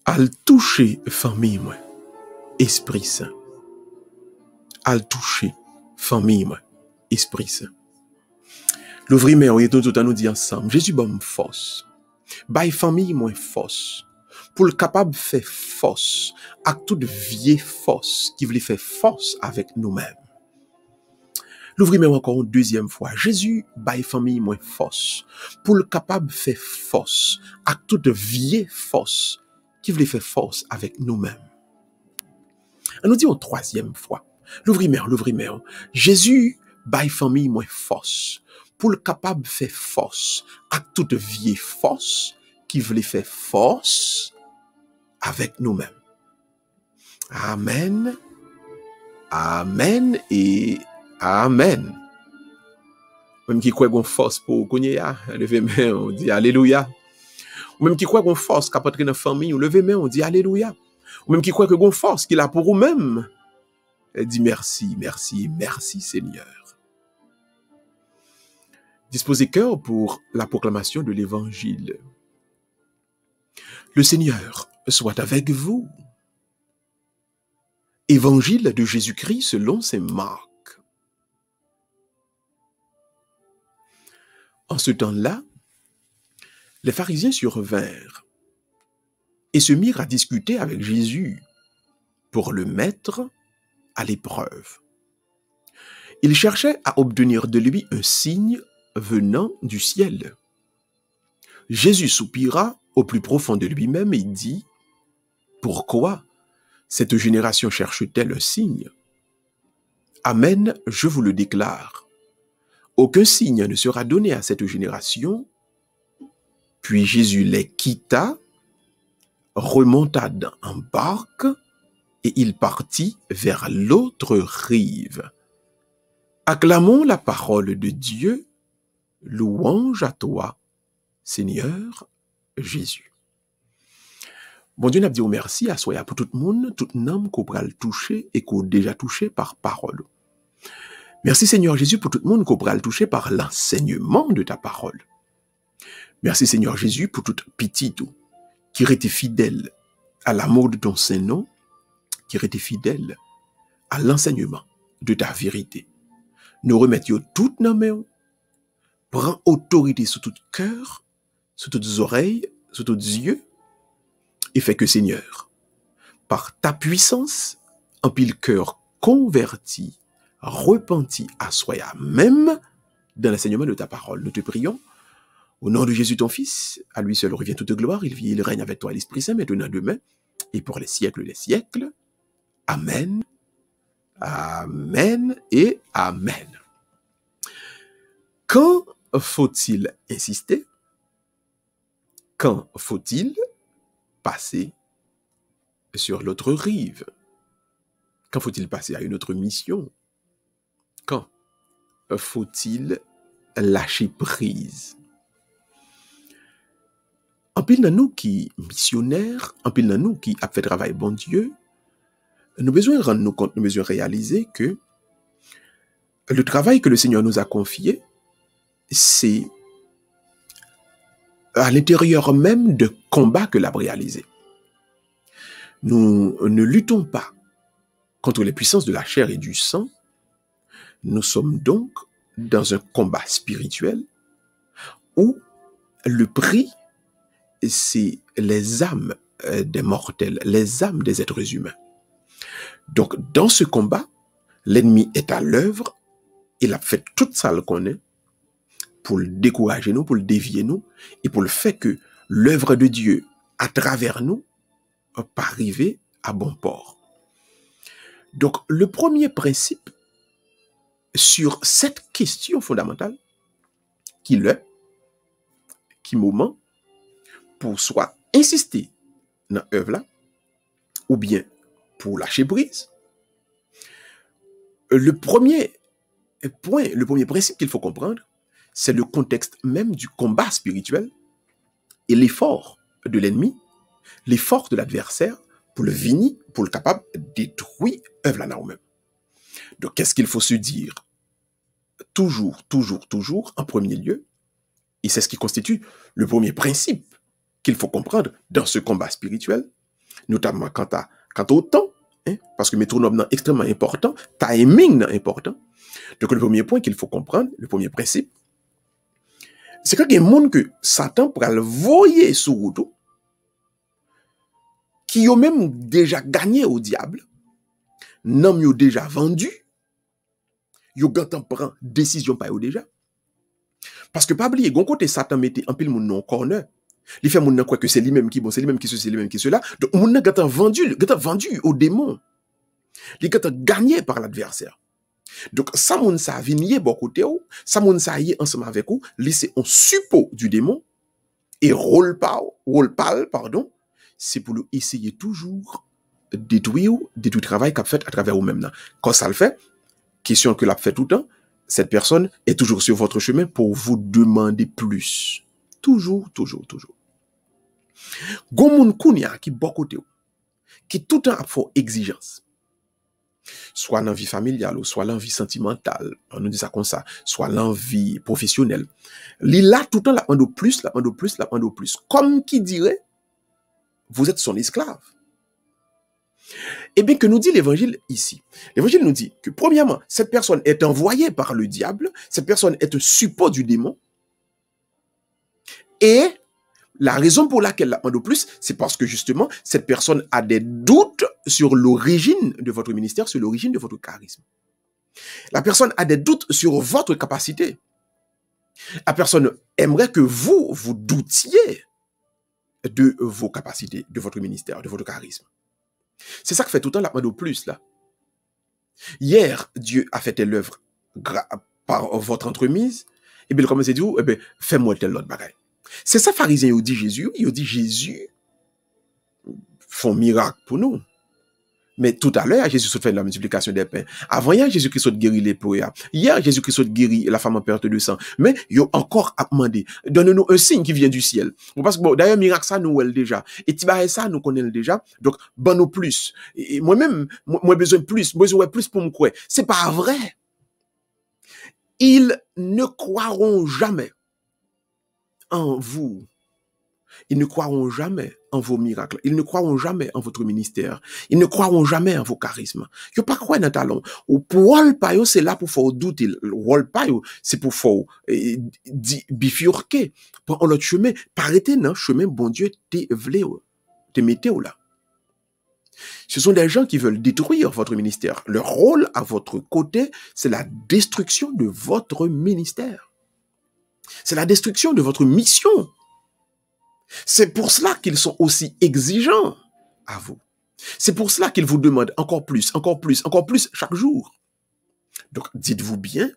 À le toucher famille moi. Esprit Saint. À le toucher famille moi. Esprit Saint. L'ouvrir mais on est tout à nous dire ensemble. Jésus donne force. Bay famille moins force. Pour le capable faire force. À toute vieille force qui voulait faire force avec nous-mêmes. L'ouvrir mais encore une deuxième fois. Jésus bay famille moins force. Pour le capable faire force. À toute vieille force qui voulait faire force avec nous-mêmes. On nous dit une troisième fois. L'ouvrir mais. Jésus bay famille moins force. Pour le capable faire force à toute vieille force qui voulait faire force avec nous-mêmes. Amen, amen et amen. Même qui croit qu'on force pour qu'on y a, levez main, on dit alléluia. Ou même qui croit qu'on force qu'à entrer dans la famille, on levez main, on dit alléluia. Ou même qui croit que qu'on force qu'il a pour vous-même, elle dit merci, merci, merci Seigneur. Disposez cœur pour la proclamation de l'évangile. Le Seigneur soit avec vous. Évangile de Jésus-Christ selon saint Marc. En ce temps-là, les pharisiens survinrent et se mirent à discuter avec Jésus pour le mettre à l'épreuve. Ils cherchaient à obtenir de lui un signe venant du ciel. Jésus soupira au plus profond de lui-même et dit, « Pourquoi cette génération cherche-t-elle un signe? Amen, je vous le déclare. Aucun signe ne sera donné à cette génération. » Puis Jésus les quitta, remonta en barque et il partit vers l'autre rive. Acclamons la parole de Dieu. Louange à toi, Seigneur Jésus. Bon Dieu n'a dit merci à soi pour tout le monde, tout homme qu'on pourra le toucher et qu'on déjà touché par parole. Merci Seigneur Jésus pour tout le monde qu'on pourra le toucher par l'enseignement de ta parole. Merci Seigneur Jésus pour toute petite qui était fidèle à l'amour de ton Saint-Nom, qui était fidèle à l'enseignement de ta vérité. Nous remettons toutes nos mains. Prends autorité sur tout cœur, sur toutes oreilles, sur tous yeux, et fais que Seigneur, par ta puissance, en pile cœur converti, repenti à soi même dans l'enseignement de ta parole. Nous te prions, au nom de Jésus ton Fils, à lui seul revient toute gloire, il vit, il règne avec toi l'Esprit Saint, maintenant, demain, et pour les siècles des siècles. Amen, amen et amen. Quand faut-il insister? Quand faut-il passer sur l'autre rive? Quand faut-il passer à une autre mission? Quand faut-il lâcher prise? en pile dans nous qui missionnaires, en pile dans nous qui a fait travail bon Dieu, nous besoin rendre nous compte, nous besoin réaliser que le travail que le Seigneur nous a confié, c'est à l'intérieur même de combats que l'a réalisé. Nous ne luttons pas contre les puissances de la chair et du sang. Nous sommes donc dans un combat spirituel où le prix, c'est les âmes des mortels, les âmes des êtres humains. Donc, dans ce combat, l'ennemi est à l'œuvre, il a fait tout ça qu'on est pour le décourager nous, pour le dévier nous, et pour le fait que l'œuvre de Dieu à travers nous pas arriver à bon port. Donc, le premier principe sur cette question fondamentale, qui moment, pour soit insister dans l'œuvre là, ou bien pour lâcher prise, le premier point, le premier principe qu'il faut comprendre, c'est le contexte même du combat spirituel et l'effort de l'ennemi, l'effort de l'adversaire pour le venir, pour le capable de détruire l'œuvre là même. Donc, qu'est-ce qu'il faut se dire? Toujours, en premier lieu, et c'est ce qui constitue le premier principe qu'il faut comprendre dans ce combat spirituel, notamment quant au temps, parce que métronome est extrêmement important, timing est important. Donc, le premier point qu'il faut comprendre, le premier principe, c'est qu'il y a des gens que Satan pourra le voyer sur route, qui ont même déjà gagné au diable, n'ont eu déjà vendu, ils ont prendre décision pas déjà. Parce que pas oublier, gon côté Satan mettait en pile moun non corner. Il fait moun nan quoi que c'est lui-même qui bon, c'est lui-même qui ceci, c'est lui-même qui cela. Donc moun nan gata vendu au démon. Il gata gagné par l'adversaire. Donc ça moun sa vinye bon côté ou, ça moun sa yé ensemble avec ou, li c'est un suppôt du démon et rôle pal, pardon, c'est pour essayer toujours détruire le travail qu'a fait à travers vous même. Quand ça le fait, question que l'a fait tout le temps, cette personne est toujours sur votre chemin pour vous demander plus. Toujours. Gon moun kounya qui bon côté, qui tout le temps a fort exigence. Soit l'envie familiale, ou soit l'envie sentimentale, on nous dit ça comme ça, soit l'envie professionnelle. Li là tout le temps la demande plus. Comme qui dirait, vous êtes son esclave. Eh bien, que nous dit l'évangile ici? L'évangile nous dit que, premièrement, cette personne est envoyée par le diable, cette personne est un suppôt du démon, et la raison pour laquelle la demande plus, c'est parce que justement, cette personne a des doutes sur l'origine de votre ministère, sur l'origine de votre charisme. La personne a des doutes sur votre capacité. La personne aimerait que vous doutiez de vos capacités, de votre ministère, de votre charisme. C'est ça que fait tout le temps la demande plus, là. Hier, Dieu a fait telle œuvre par votre entremise, et bien, comme c'est dit, eh bien, fais-moi tel autre bagaille. C'est ça, pharisien, il dit Jésus font miracle pour nous. Mais tout à l'heure, Jésus fait la multiplication des pains. Avant, hier, Jésus-Christ a guéri les pauvres. Hier, Jésus-Christ a guéri la femme en perte de sang. Mais, il a encore demandé, donne-nous un signe qui vient du ciel. Parce que, bon, d'ailleurs, miracle, ça, nous, elle déjà. Et Tibaï, ça, nous connaissons déjà. Donc, bon, nous plus. Et moi-même, moi, besoin plus pour me croire. C'est pas vrai. Ils ne croiront jamais en vous. Ils ne croiront jamais en vos miracles. Ils ne croiront jamais en votre ministère. Ils ne croiront jamais en vos charismes. Ils ne pas croire dans talent. Ou pour Payo, c'est là pour faire douter. Payo, c'est pour faire bifurquer. Pour l'autre chemin, arrêter dans chemin, bon Dieu, te mettez là. Ce sont des gens qui veulent détruire votre ministère. Leur rôle à votre côté, c'est la destruction de votre ministère. C'est la destruction de votre mission. C'est pour cela qu'ils sont aussi exigeants à vous. C'est pour cela qu'ils vous demandent encore plus chaque jour. Donc, dites-vous bien,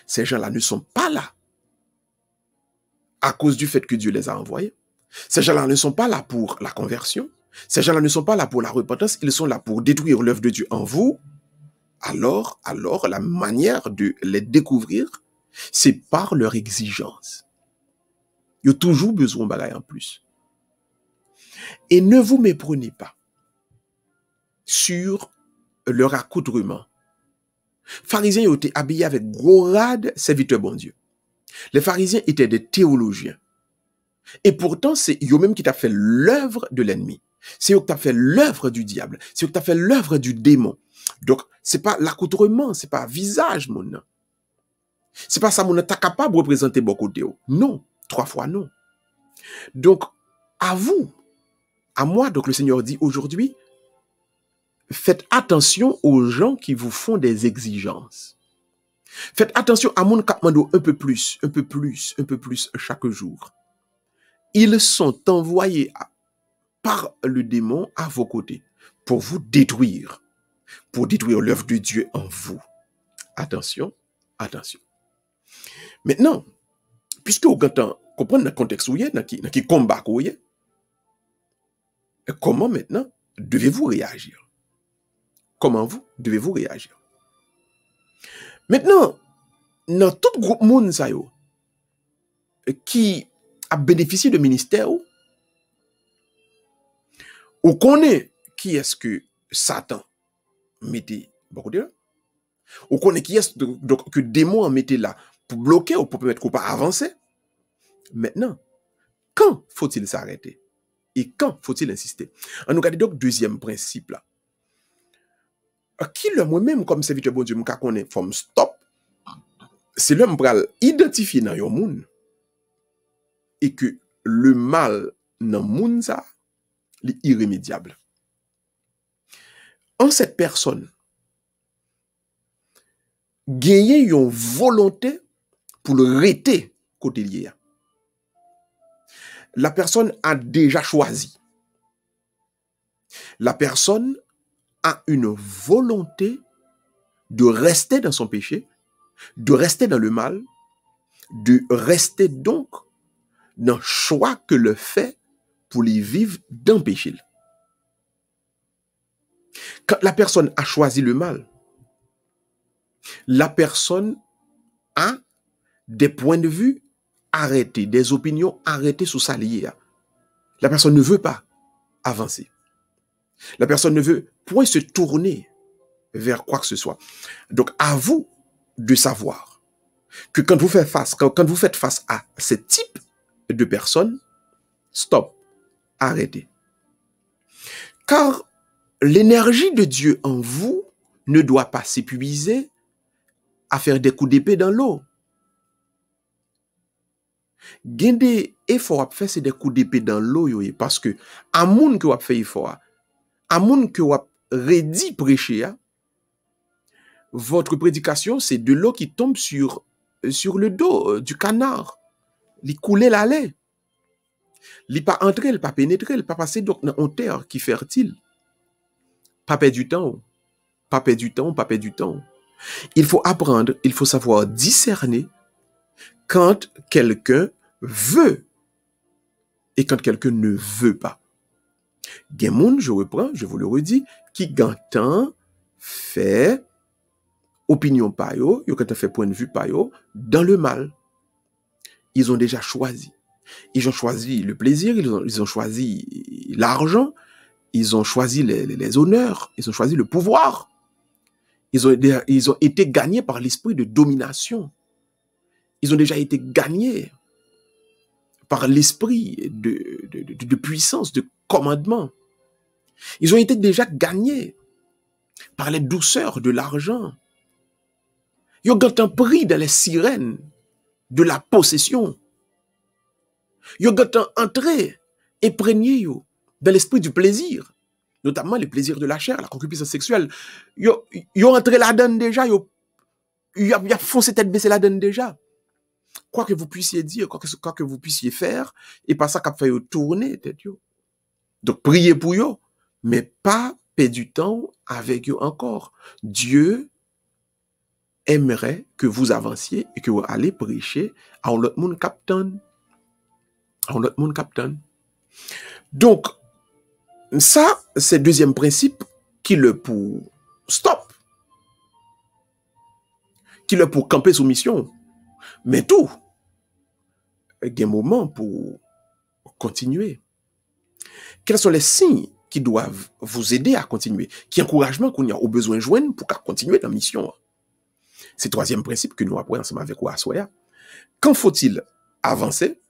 ces gens-là ne sont pas là à cause du fait que Dieu les a envoyés. Ces gens-là ne sont pas là pour la conversion. Ces gens-là ne sont pas là pour la repentance. Ils sont là pour détruire l'œuvre de Dieu en vous. Alors, la manière de les découvrir, c'est par leur exigence. Il y a toujours besoin de bagaille en plus. Et ne vous méprenez pas sur leur accoutrement. Pharisiens étaient habillés avec gros rade, serviteurs bon Dieu. Les pharisiens étaient des théologiens. Et pourtant, c'est eux-mêmes qui t'a fait l'œuvre de l'ennemi. C'est eux qui t'a fait l'œuvre du diable. C'est eux qui t'a fait l'œuvre du démon. Donc, c'est pas l'accoutrement, c'est pas visage, mon nom. C'est pas ça, mon nom, t'as capable de représenter beaucoup de non, 3 fois non. Donc, à vous, à moi, donc le Seigneur dit aujourd'hui, faites attention aux gens qui vous font des exigences. Faites attention à mon capmando un peu plus, un peu plus, un peu plus chaque jour. Ils sont envoyés par le démon à vos côtés pour vous détruire, pour détruire l'œuvre de Dieu en vous. Attention, attention. Maintenant, puisque vous comprenez le contexte où il y a, dans qui combat où il y a, comment maintenant devez-vous réagir? Comment vous devez-vous réagir? Maintenant, dans tout groupe monde qui a bénéficié de ministère, on connaît qui est-ce que Satan mettait beaucoup de là. On connaît qui est-ce que démon mettait là pour bloquer ou pour permettre qu'on pas avancer. Maintenant, quand faut-il s'arrêter? Et quand faut-il insister? On nous regarde donc deuxième principe là. Qui le moi-même comme serviteur bon Dieu me connaît from stop, c'est l'homme pour identifier dans yon monde et que le mal dans monde ça est irrémédiable. En cette personne gagner une volonté pour le rester côté lié. La personne a déjà choisi. La personne a une volonté de rester dans son péché, de rester dans le mal, de rester donc dans le choix que le fait pour les vivre dans le péché. Quand la personne a choisi le mal, la personne a des points de vue arrêtés, des opinions arrêtées sous sa liée. La personne ne veut pas avancer. La personne ne veut point se tourner vers quoi que ce soit. Donc, à vous de savoir que quand vous faites face à ce type de personnes, stop, arrêtez. Car l'énergie de Dieu en vous ne doit pas s'épuiser à faire des coups d'épée dans l'eau. Gende effort à faire c'est des coups d'épée dans l'eau parce que à moun que vous fait effort, à moun que vous redit prêcher, votre prédication c'est de l'eau qui tombe sur le dos du canard, li couler la lait. Li pas entrer, il pas pénétrer, il pas passer donc dans une terre qui fertile. Pas perdre du temps, pas perdre du temps, pas perdre du temps. Il faut apprendre, il faut savoir discerner quand quelqu'un veut et quand quelqu'un ne veut pas. Gen moun, je reprends, je vous le redis, qui gantan fait opinion pa yo, yo gantan fait point de vue pa yo, dans le mal. Ils ont déjà choisi. Ils ont choisi le plaisir, ils ont choisi l'argent, ils ont choisi les honneurs, ils ont choisi le pouvoir. Ils ont été gagnés par l'esprit de domination. Ils ont déjà été gagnés par l'esprit de puissance, de commandement. Ils ont été déjà gagnés par les douceurs de l'argent. Ils ont été pris dans les sirènes de la possession. Ils ont été entrés, imprégnés dans l'esprit du plaisir, notamment les plaisirs de la chair, la concupiscence sexuelle. Ils ont entré là-dedans déjà, ils ont foncé tête baissée là-dedans déjà. Quoi que vous puissiez dire, quoi que vous puissiez faire, et pas ça qu'a fait tourner tête yo. Donc priez pour yo, mais pas perdre du temps avec yo encore. Dieu aimerait que vous avanciez et que vous allez prêcher à l'autre monde captain. À l'autre monde captain. Donc ça c'est deuxième principe qui le pour stop, qui le pour camper sous mission. Mais tout, il y a un moment pour continuer. Quels sont les signes qui doivent vous aider à continuer? Qui encouragement qu'on y a au besoin joindre pour continuer dans la mission? C'est le troisième principe que nous apprenons ensemble avec Ouassoya. Quand faut-il avancer?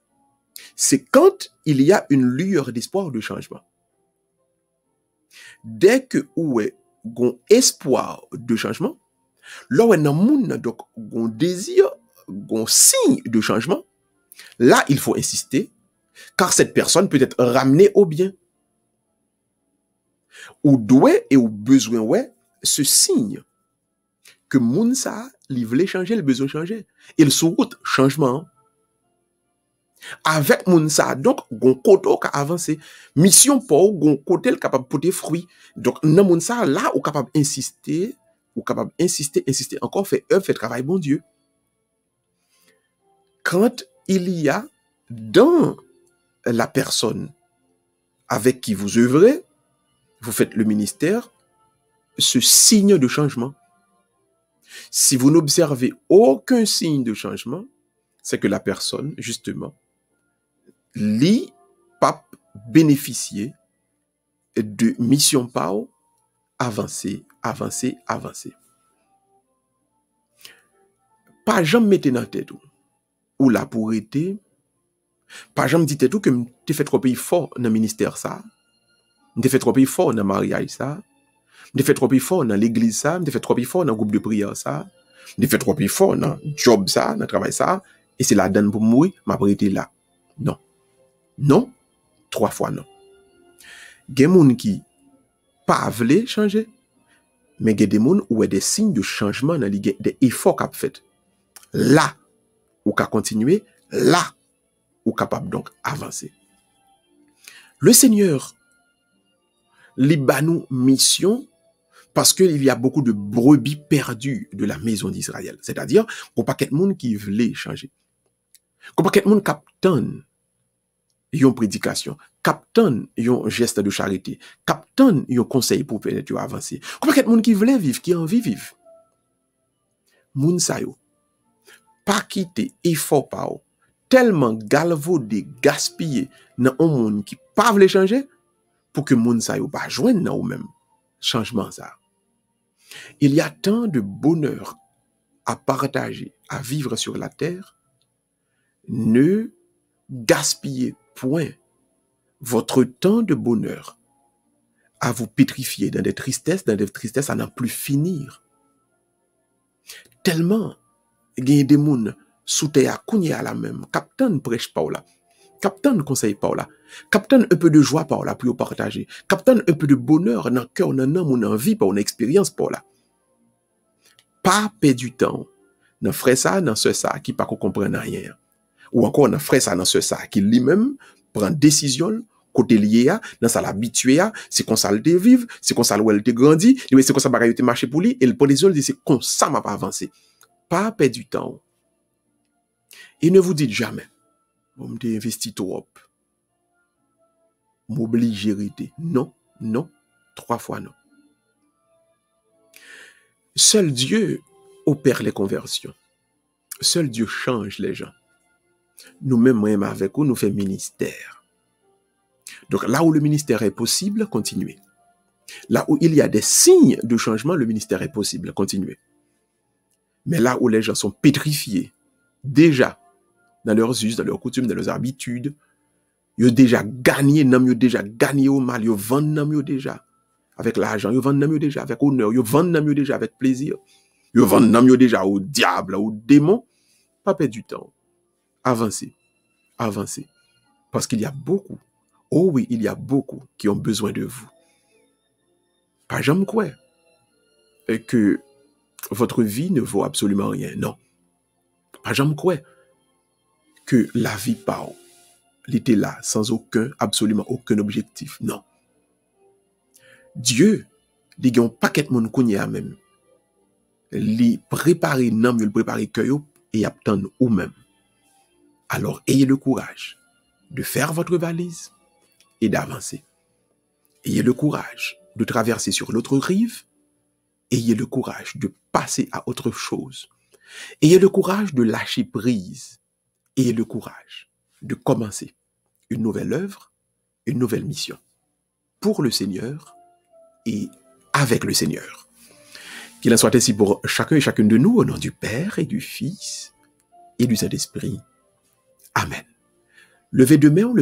C'est quand il y a une lueur d'espoir de changement. Dès que vous avez un espoir de changement, là où on a donc un désir, un signe de changement, là il faut insister, car cette personne peut être ramenée au bien. Ou doit et ou besoin ouais ce signe que moun sa li vle changer, le besoin changer. Il sous route changement. Avec moun sa donc gon koto ka avancer. Mission pour gon côté capable porter fruit. Donc nan moun sa là ou capable insister encore fait œuvre, fait travail bon Dieu. Quand il y a dans la personne avec qui vous œuvrez, vous faites le ministère, ce signe de changement. Si vous n'observez aucun signe de changement, c'est que la personne, justement, li pas bénéficier de mission pao avancer. Pas jamais mettre dans tête ou là pour être, pas jamais dit tout que tu fait trop fort dans le ministère ça, tu fait trop fort dans le mariage ça, tu fait trop fort dans l'église ça, tu fait trop fort dans le groupe de prière ça, tu fait trop fort dans le job ça, dans le travail ça, et c'est la donne pour mourir, m'a prêté là. Non. Non, 3 fois non. Il y a des gens qui pas veulent changer, mais il y a des gens où il y a des signes de changement, des efforts qu'on fait. Là, ou qu'à continuer, là, ou capable donc avancer. Le Seigneur libanou mission parce qu'il y a beaucoup de brebis perdues de la maison d'Israël. C'est-à-dire, qu'il n'y a pas de monde qui veut changer. Il n'y a pas de monde qui captonne une prédication, captonne un geste de charité, captonne un conseil pour permettre avancer. Il n'y a pas de monde qui veut vivre, qui a envie de vivre. Moun sa yo, pas quitter effort pa ou, tellement galvaudé, gaspillé dans un monde qui pas veut changer, pour que moun sa yo pas joindre dans ou même changement ça. Il y a tant de bonheur à partager, à vivre sur la terre. Ne gaspillez point votre temps de bonheur à vous pétrifier dans des tristesses à n'en plus finir. Tellement, il y a des gens sous terre à la même. Captain prêche pas là. Captain conseille pas là. Captain un peu de joie par là pour partager. Captain un peu de bonheur dans le cœur, dans l'âme, dans la vie, dans l'expérience par là. Pas perdre du temps dans frère ça, dans ce ça, qui pas comprendre rien. Ou encore dans frère ça, dans ce ça, qui lui-même prend décision, côté lié à, dans ça l'habitué à, c'est qu'on ça le vivre, c'est qu'on ça le te grandi, c'est qu'on ça bagaille te marcher pour lui, et le prend décision, dit c'est qu'on ça m'a pas avancé. Pas perdre du temps. Et ne vous dites jamais, vous m'avez investi trop. M'obliger hériter. Non, non, 3 fois non. Seul Dieu opère les conversions. Seul Dieu change les gens. Nous-mêmes, même avec vous, nous faisons ministère. Donc là où le ministère est possible, continuez. Là où il y a des signes de changement, le ministère est possible, continuez. Mais là où les gens sont pétrifiés, déjà, dans leurs us, dans leurs coutumes, dans leurs habitudes, ils ont déjà gagné, ils ont déjà gagné au mal, ils vendent déjà avec l'argent, ils vendent déjà avec honneur, ils vendent déjà avec plaisir, ils vendent déjà au diable, au démon. Pas perdre du temps. Avancez, avancez. Parce qu'il y a beaucoup, oh oui, il y a beaucoup qui ont besoin de vous. Pas jamais quoi que votre vie ne vaut absolument rien, non. Pas jamais quoi que la vie part. Il était là, sans absolument aucun objectif. Non. Dieu, il y a un paquet de monde qu'on y a même. Il prépare nam, il prépare cœur et attend ou même. Alors, ayez le courage de faire votre valise et d'avancer. Ayez le courage de traverser sur l'autre rive. Ayez le courage de passer à autre chose. Ayez le courage de lâcher prise. Ayez le courage de commencer une nouvelle œuvre, une nouvelle mission pour le Seigneur et avec le Seigneur. Qu'il en soit ainsi pour chacun et chacune de nous, au nom du Père et du Fils et du Saint-Esprit. Amen. Levez demain,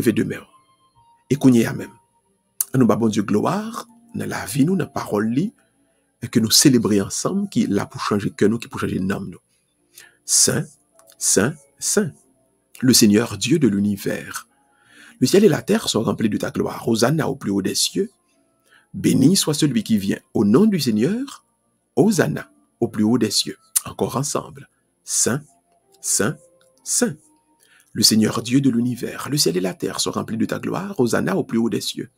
et qu'on amen. Nous bon Dieu gloire, dans la vie, nous, dans la parole, et que nous célébrions ensemble, qui est là pour changer que nous, qui pour changer nom nous. Saint, Saint, Saint, le Seigneur Dieu de l'univers. Le ciel et la terre sont remplis de ta gloire. Hosanna au plus haut des cieux. Béni soit celui qui vient au nom du Seigneur. Hosanna au plus haut des cieux. Encore ensemble. Saint, Saint, Saint. Le Seigneur Dieu de l'univers. Le ciel et la terre sont remplis de ta gloire. Hosanna au plus haut des cieux.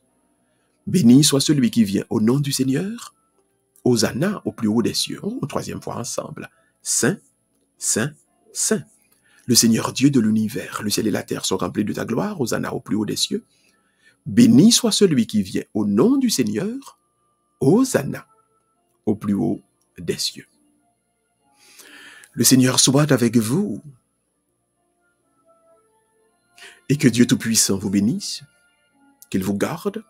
Béni soit celui qui vient au nom du Seigneur. Hosanna au plus haut des cieux. Oh, troisième fois ensemble. Saint, Saint, Saint. Le Seigneur Dieu de l'univers, le ciel et la terre sont remplis de ta gloire, Hosanna au plus haut des cieux. Béni soit celui qui vient au nom du Seigneur, Hosanna au plus haut des cieux. Le Seigneur soit avec vous et que Dieu Tout-Puissant vous bénisse, qu'il vous garde,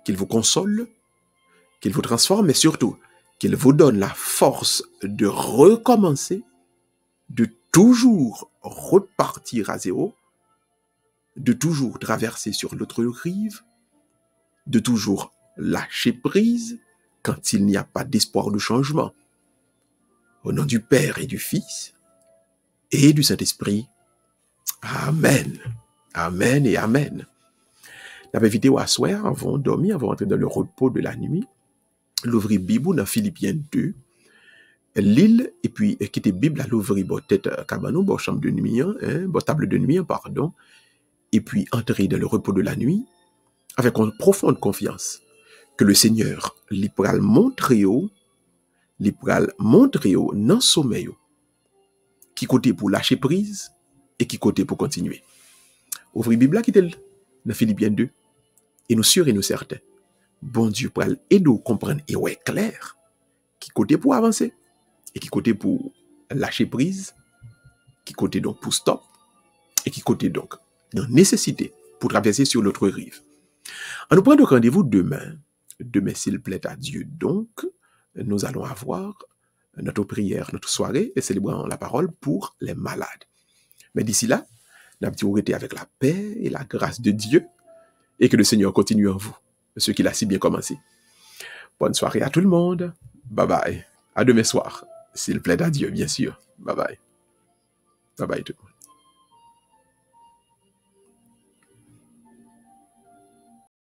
qu'il vous console, qu'il vous transforme, mais surtout qu'il vous donne la force de recommencer, de toujours repartir à zéro, de toujours traverser sur l'autre rive, de toujours lâcher prise quand il n'y a pas d'espoir de changement. Au nom du Père et du Fils et du Saint-Esprit. Amen. Amen et Amen. J'avais invité à soir, avant de dormir, avant d'entrer dans le repos de la nuit, l'ouvrir Bible dans Philippiens 2, l'île, et puis quitter Bible à l'ouvrir, bon, tête cabanon, bon, chambre de nuit, bon, table de nuit, pardon, et puis entrer dans le repos de la nuit, avec une profonde confiance que le Seigneur, il pourra le montrer dans le sommeil, qui côté pour lâcher prise, et qui côté pour continuer. Ouvrez Bible là, quitter dans Philippiens 2, et nous sûrs et nous certains, bon Dieu pour aider nous comprendre, et ouais, clair, qui côté pour avancer, et qui côté pour lâcher prise, qui côté donc pour stop, et qui côté donc dans nécessité pour traverser sur l'autre rive. On nous prend donc rendez-vous demain s'il plaît à Dieu. Donc, nous allons avoir notre prière, notre soirée, et célébrons la parole pour les malades. Mais d'ici là, nous avons été avec la paix et la grâce de Dieu, et que le Seigneur continue en vous, ce qu'il a si bien commencé. Bonne soirée à tout le monde. Bye bye. À demain soir. S'il plaît à Dieu, bien sûr. Bye bye. Bye bye tout le monde.